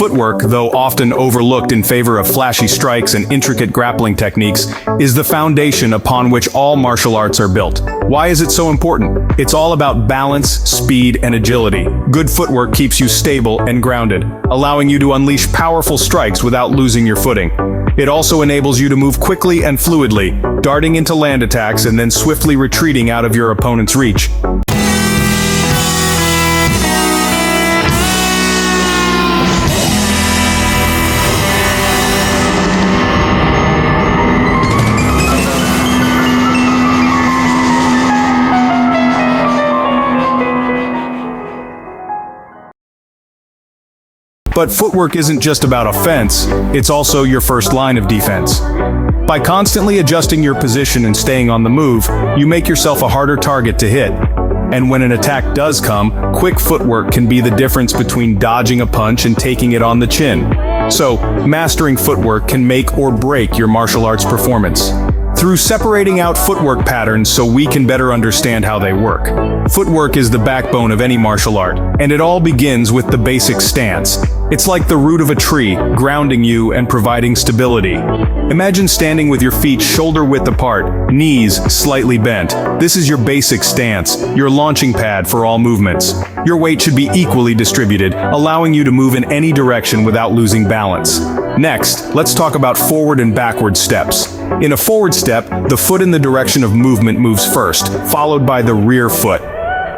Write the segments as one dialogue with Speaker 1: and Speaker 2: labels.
Speaker 1: Footwork, though often overlooked in favor of flashy strikes and intricate grappling techniques, is the foundation upon which all martial arts are built. Why is it so important? It's all about balance, speed, and agility. Good footwork keeps you stable and grounded, allowing you to unleash powerful strikes without losing your footing. It also enables you to move quickly and fluidly, darting into land attacks and then swiftly retreating out of your opponent's reach. But footwork isn't just about offense, it's also your first line of defense. By constantly adjusting your position and staying on the move, you make yourself a harder target to hit. And when an attack does come, quick footwork can be the difference between dodging a punch and taking it on the chin. So, mastering footwork can make or break your martial arts performance. Through separating out footwork patterns so we can better understand how they work. Footwork is the backbone of any martial art, and it all begins with the basic stance. It's like the root of a tree, grounding you and providing stability. Imagine standing with your feet shoulder-width apart, knees slightly bent. This is your basic stance, your launching pad for all movements. Your weight should be equally distributed, allowing you to move in any direction without losing balance. Next, let's talk about forward and backward steps. In a forward step, the foot in the direction of movement moves first, followed by the rear foot.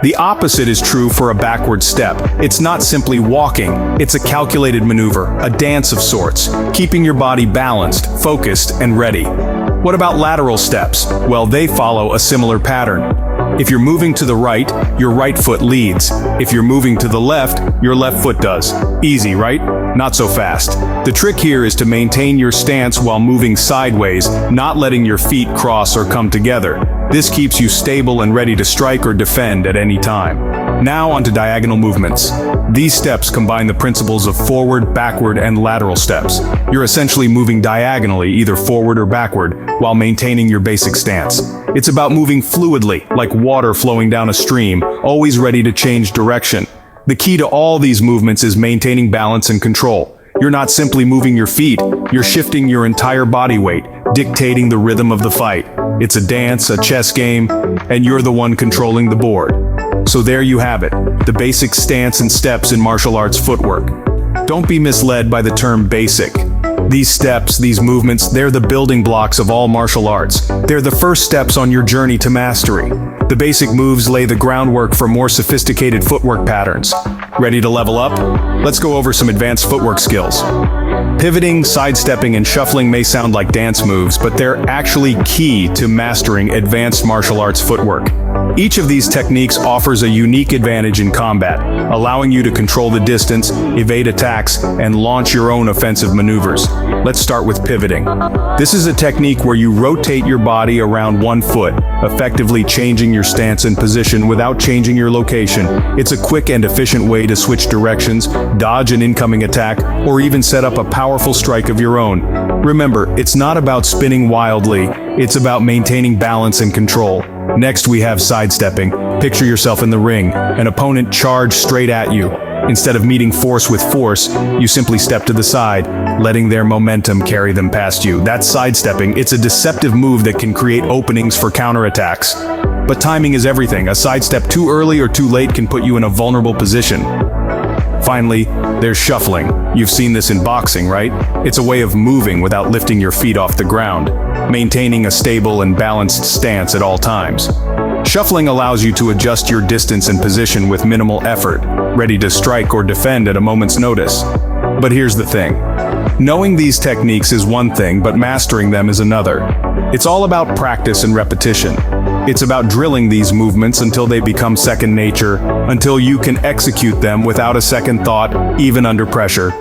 Speaker 1: The opposite is true for a backward step. It's not simply walking, it's a calculated maneuver, a dance of sorts, keeping your body balanced, focused, and ready. What about lateral steps? Well, they follow a similar pattern. If you're moving to the right, your right foot leads. If you're moving to the left, your left foot does. Easy, right? Not so fast. The trick here is to maintain your stance while moving sideways, not letting your feet cross or come together. This keeps you stable and ready to strike or defend at any time. Now onto diagonal movements. These steps combine the principles of forward, backward, and lateral steps. You're essentially moving diagonally, either forward or backward, while maintaining your basic stance. It's about moving fluidly, like water flowing down a stream, always ready to change direction. The key to all these movements is maintaining balance and control. You're not simply moving your feet, you're shifting your entire body weight, dictating the rhythm of the fight. It's a dance, a chess game, and you're the one controlling the board. So there you have it, the basic stance and steps in martial arts footwork. Don't be misled by the term basic. These steps, these movements, they're the building blocks of all martial arts. They're the first steps on your journey to mastery. The basic moves lay the groundwork for more sophisticated footwork patterns. Ready to level up? Let's go over some advanced footwork skills. Pivoting, sidestepping, and shuffling may sound like dance moves, but they're actually key to mastering advanced martial arts footwork. Each of these techniques offers a unique advantage in combat, allowing you to control the distance, evade attacks, and launch your own offensive maneuvers. Let's start with pivoting. This is a technique where you rotate your body around one foot, effectively changing your stance and position without changing your location. It's a quick and efficient way to switch directions, dodge an incoming attack, or even set up a powerful strike of your own. Remember, it's not about spinning wildly, it's about maintaining balance and control. Next, we have sidestepping. Picture yourself in the ring, an opponent charged straight at you. Instead of meeting force with force, you simply step to the side, letting their momentum carry them past you. That's sidestepping. It's a deceptive move that can create openings for counterattacks. But timing is everything. A sidestep too early or too late can put you in a vulnerable position. Finally, there's shuffling. You've seen this in boxing, right? It's a way of moving without lifting your feet off the ground, maintaining a stable and balanced stance at all times. Shuffling allows you to adjust your distance and position with minimal effort, ready to strike or defend at a moment's notice. But here's the thing. Knowing these techniques is one thing, but mastering them is another. It's all about practice and repetition. It's about drilling these movements until they become second nature, until you can execute them without a second thought, even under pressure.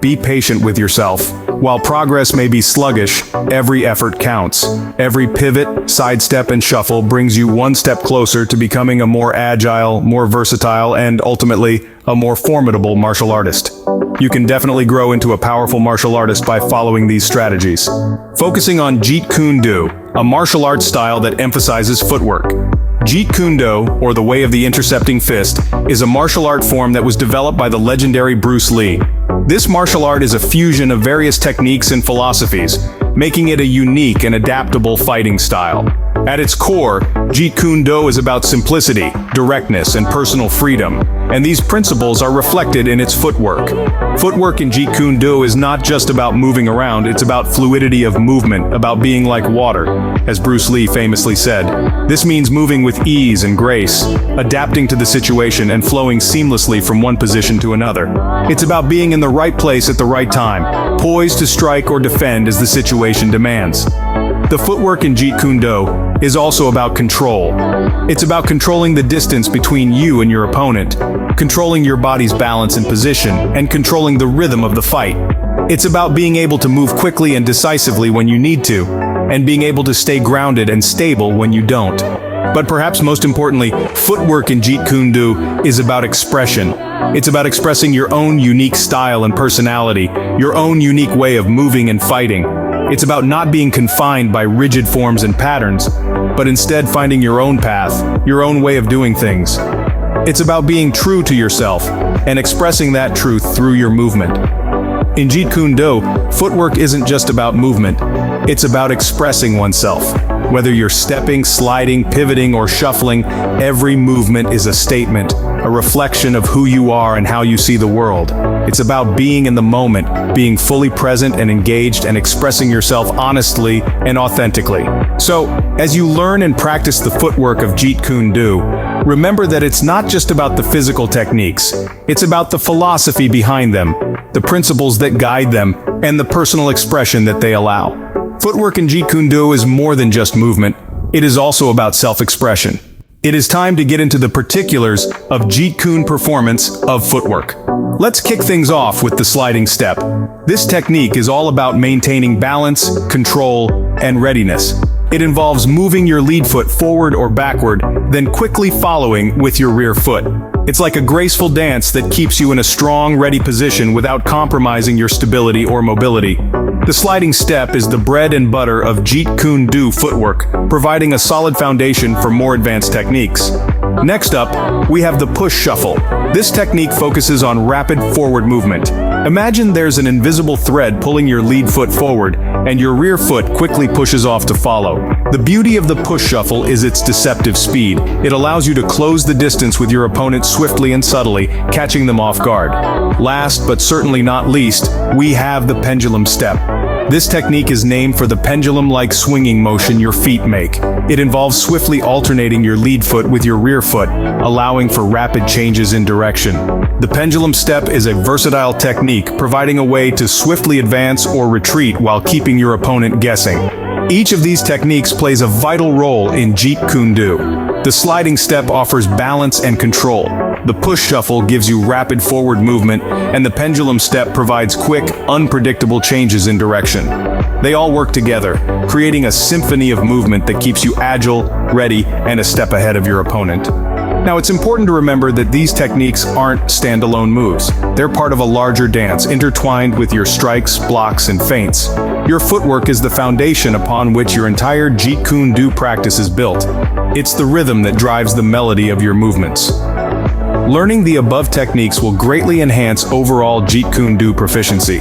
Speaker 1: Be patient with yourself. While progress may be sluggish, every effort counts. Every pivot, sidestep, and shuffle brings you one step closer to becoming a more agile, more versatile, and ultimately, a more formidable martial artist. You can definitely grow into a powerful martial artist by following these strategies. Focusing on Jeet Kune Do, a martial arts style that emphasizes footwork. Jeet Kune Do, or the Way of the Intercepting Fist, is a martial art form that was developed by the legendary Bruce Lee. This martial art is a fusion of various techniques and philosophies, making it a unique and adaptable fighting style. At its core, Jeet Kune Do is about simplicity, directness, and personal freedom, and these principles are reflected in its footwork. Footwork in Jeet Kune Do is not just about moving around, it's about fluidity of movement, about being like water, as Bruce Lee famously said. This means moving with ease and grace, adapting to the situation and flowing seamlessly from one position to another. It's about being in the right place at the right time, poised to strike or defend as the situation demands. The footwork in Jeet Kune Do is also about control. It's about controlling the distance between you and your opponent, controlling your body's balance and position, and controlling the rhythm of the fight. It's about being able to move quickly and decisively when you need to, and being able to stay grounded and stable when you don't. But perhaps most importantly, footwork in Jeet Kune Do is about expression. It's about expressing your own unique style and personality, your own unique way of moving and fighting. It's about not being confined by rigid forms and patterns, but instead finding your own path, your own way of doing things. It's about being true to yourself and expressing that truth through your movement. In Jeet Kune Do, footwork isn't just about movement, it's about expressing oneself. Whether you're stepping, sliding, pivoting, or shuffling, every movement is a statement, a reflection of who you are and how you see the world. It's about being in the moment, being fully present and engaged, and expressing yourself honestly and authentically. So, as you learn and practice the footwork of Jeet Kune Do, remember that it's not just about the physical techniques, it's about the philosophy behind them, the principles that guide them, and the personal expression that they allow. Footwork in Jeet Kune Do is more than just movement, it is also about self-expression. It is time to get into the particulars of Jeet Kune performance of footwork. Let's kick things off with the sliding step. This technique is all about maintaining balance, control, and readiness. It involves moving your lead foot forward or backward, then quickly following with your rear foot. It's like a graceful dance that keeps you in a strong, ready position without compromising your stability or mobility. The sliding step is the bread and butter of Jeet Kune Do footwork, providing a solid foundation for more advanced techniques. Next up, we have the push shuffle. This technique focuses on rapid forward movement. Imagine there's an invisible thread pulling your lead foot forward, and your rear foot quickly pushes off to follow. The beauty of the push shuffle is its deceptive speed. It allows you to close the distance with your opponent swiftly and subtly, catching them off guard. Last but certainly not least, we have the pendulum step. This technique is named for the pendulum-like swinging motion your feet make. It involves swiftly alternating your lead foot with your rear foot, allowing for rapid changes in direction. The pendulum step is a versatile technique, providing a way to swiftly advance or retreat while keeping your opponent guessing. Each of these techniques plays a vital role in Jeet Kune Do. The sliding step offers balance and control. The push shuffle gives you rapid forward movement, and the pendulum step provides quick, unpredictable changes in direction. They all work together, creating a symphony of movement that keeps you agile, ready, and a step ahead of your opponent. Now, it's important to remember that these techniques aren't standalone moves. They're part of a larger dance, intertwined with your strikes, blocks, and feints. Your footwork is the foundation upon which your entire Jeet Kune Do practice is built. It's the rhythm that drives the melody of your movements. Learning the above techniques will greatly enhance overall Jeet Kune Do proficiency.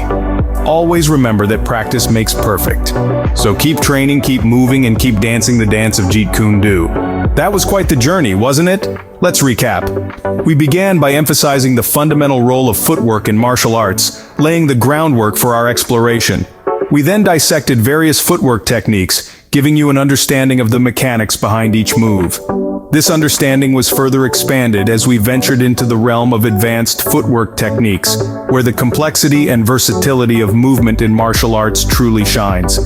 Speaker 1: Always remember that practice makes perfect. So keep training, keep moving, and keep dancing the dance of Jeet Kune Do. That was quite the journey, wasn't it? Let's recap. We began by emphasizing the fundamental role of footwork in martial arts, laying the groundwork for our exploration. We then dissected various footwork techniques, giving you an understanding of the mechanics behind each move. This understanding was further expanded as we ventured into the realm of advanced footwork techniques, where the complexity and versatility of movement in martial arts truly shines.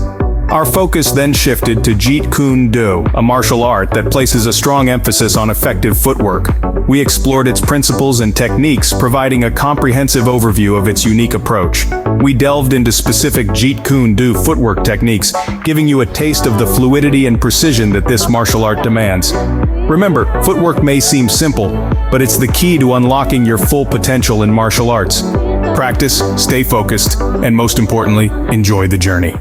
Speaker 1: Our focus then shifted to Jeet Kune Do, a martial art that places a strong emphasis on effective footwork. We explored its principles and techniques, providing a comprehensive overview of its unique approach. We delved into specific Jeet Kune Do footwork techniques, giving you a taste of the fluidity and precision that this martial art demands. Remember, footwork may seem simple, but it's the key to unlocking your full potential in martial arts. Practice, stay focused, and most importantly, enjoy the journey.